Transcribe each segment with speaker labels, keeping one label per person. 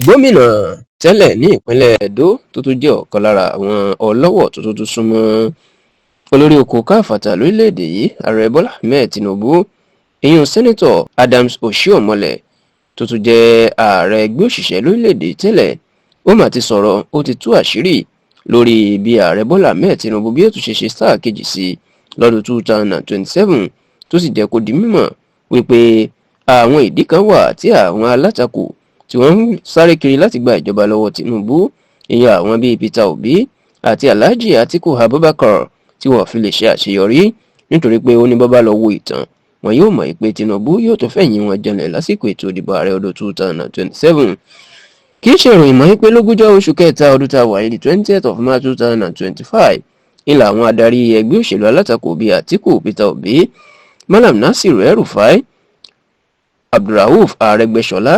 Speaker 1: gómìnà tẹ́lẹ̀ ní ìpínlẹ̀ Edo tó tún jẹ́ ọ̀kan lára àwọn ọlọ́wọ̀ tó tún súnmọ́ olórí oko káfàtà lórílẹ̀‐èdè yìí ààrẹ Bọ́lá Ahmed Tinubu ìyún sẹ́nẹ́tọ̀ Adams Oshiomole tó tún jẹ́ ààrẹ ẹgbẹ́ òṣìṣẹ́ lórílẹ̀‐èdè tẹ́lẹ̀ ó mà ti sọ̀rọ̀ ó ti tú àṣírí lórí bí ààrẹ Bọ́lá Ahmed Tinubu bí ó tún ṣe ṣe sáà kejì sí lọ́dún 2027 tó sì jẹ́ kó di mímọ̀ wípé àwọn ìdí kan wà tí àwọn alátakò tí wọ́n ń sáré kiri láti gba ìjọba lọ́wọ́ Tinubu ìyẹn àwọn bíi Peter Obi àti Alhaji Atiku Abubakar tí wọ́n fi lè ṣe àṣeyọrí nítorí pé ó ní bọ́bá lọ wo ìtàn wọn yóò mọ̀ pé Tinubu yóò tó fẹ̀yìn wọn janlẹ̀ lásìkò ètò ìdìbò ààrẹ ọdún 2027 kì í ṣe ìròyìn mọ́ pé lógúnjọ́ oṣù kẹta ọdún tá a wà yìí 20th of March 2025 ìlà àwọn adarí ẹgbẹ́ òṣèlú alátakò bíi Atiku Peter Obi Malam Nasiru El-Rufai Abdulrauf Arẹ́gbẹ́ṣọlá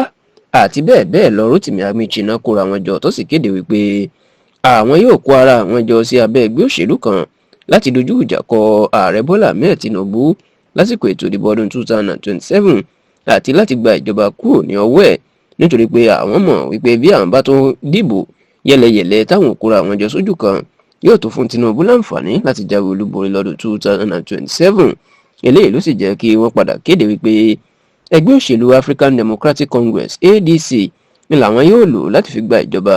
Speaker 1: àti bẹ́ẹ̀ bẹ́ẹ̀ lọ Rotimi Amichina kóra wọn jọ tó sì kéde wípé àwọn yóò kó ara àwọn jọ sí abẹ́ ẹgbẹ́ òṣèlú kan láti dojú ìjà kọ ààrẹ Bọ́lá Ahmed Tinubu lásìkò ètò ìdìbò ọdún 2027 àti láti gba ìjọba kúrò ní ọwọ́ ẹ̀ nítorí pé àwọn mọ̀ wípé bí àwọn bá tó dìbò yẹlẹyẹlẹ táwọn kóra àwọn jọ sójú kan yóò tó fún Tinubu láǹfààní láti jáwé olúborí lọ́dún 2027 eléyìí ló sì jẹ́ kí wọ́n padà kéde wípé ẹgbẹ́ òṣèlú African Democratic Congress ADC ni làwọn yóò lò láti fi gba ìjọba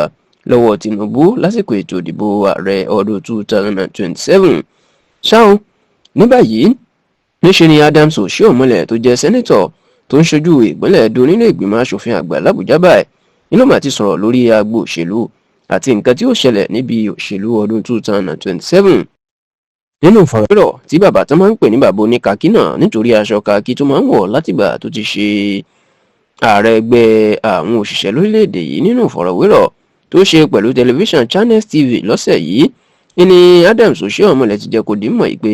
Speaker 1: lọ́wọ́ Tinubu lásìkò ètò ìdìbò ààrẹ ọdún 2027 ṣáò ní báyìí níṣe ni Adams Oshiomole tó jẹ́ sẹ́nẹ́tọ̀ tó ń ṣojú ìpínlẹ̀ Edo nínú ìgbìmọ̀ asòfin àgbà l'Àbújá báyìí nínú mà ti sọ̀rọ̀ lórí agbo òṣèlú àti nǹkan tí ó ṣẹlẹ̀ níbi òṣèlú ọdún 2027 nínú ìfọ̀rọ̀wérọ̀ tí bàbá tó máa ń pè ní bàbá oníkàkí náà nítorí aṣọ kàkí tó máa ń wọ̀ látìgbà tó ti ṣe ààrẹ ẹgbẹ́ àwọn òṣìṣẹ́ lórílẹ̀‐èdè yìí nínú ìfọ̀rọ̀wérọ̀ tó ṣe pẹ̀lú tẹlifíṣàn Channels TV lọ́sẹ̀ yìí ní Adams Oshiomole ti jẹ́ kó di mọ̀ pé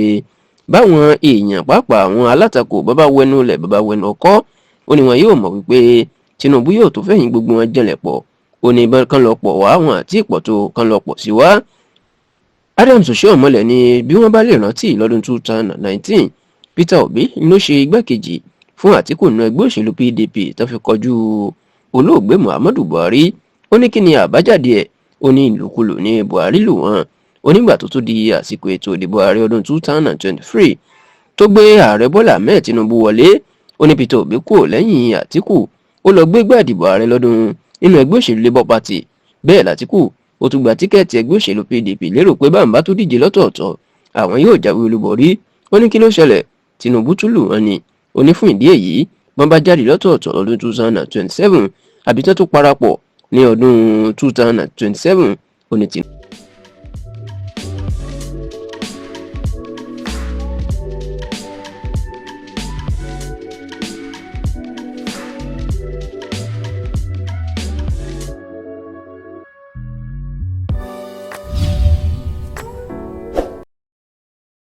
Speaker 1: báwọn èèyàn pàápàá àwọn alátakò bàbá wẹnu lẹ̀ bàbá wẹnu ọkọ́ ó ní wọn yóò mọ̀ wípé Tinubu yóò tó fẹ̀yìn gbogbo wọn jẹ̀lẹ̀ pọ̀ ó ní kan lọ pọ̀ wá wọn àti ìpọ̀ tó kan lọ pọ̀ sí wá. Adams Oshiomole ní bí wọ́n bá lè rántí lọ́dún 2019 Peter Obi ló ṣe igbákejì fún Atiku nínú ẹgbẹ́ òṣèlú PDP tó fi kọjú olóògbé Muhammadu Buhari ó ní kí ni àbájáde ẹ̀ ó ní ìlúkulù ní Buhari lù wọ́n ó nígbà tó tún di àsìkò ètò ìdìbò ààrẹ ọdún 2023 tó gbé ààrẹ Bọ́lá Ahmed Tinubu wọlé ó ní Peter Obi kúrò lẹ́yìn Atiku ó lọ gbé gbàdìbò ààrẹ lọ́dún nínú ẹgbẹ́ òṣèlú Labour Party bẹ́ẹ̀ l'Atiku ó tún gba tíkẹ́ẹ̀tì ẹgbẹ́ òṣèlú PDP lérò pé báńbá tó díje lọ́tọ̀ọ̀tọ̀ àwọn yóò jáwé olúborí ó ní kí ló ṣẹlẹ̀ Tinubu tún lù wọ́n ni ó ní fún ìdí èyí wọ́n bá jáde lọ́tọ̀ọ̀tọ̀ lọ́dún 2027 àbí tó tún parapọ̀ ní ọdún 2027 ó ní Tinubu.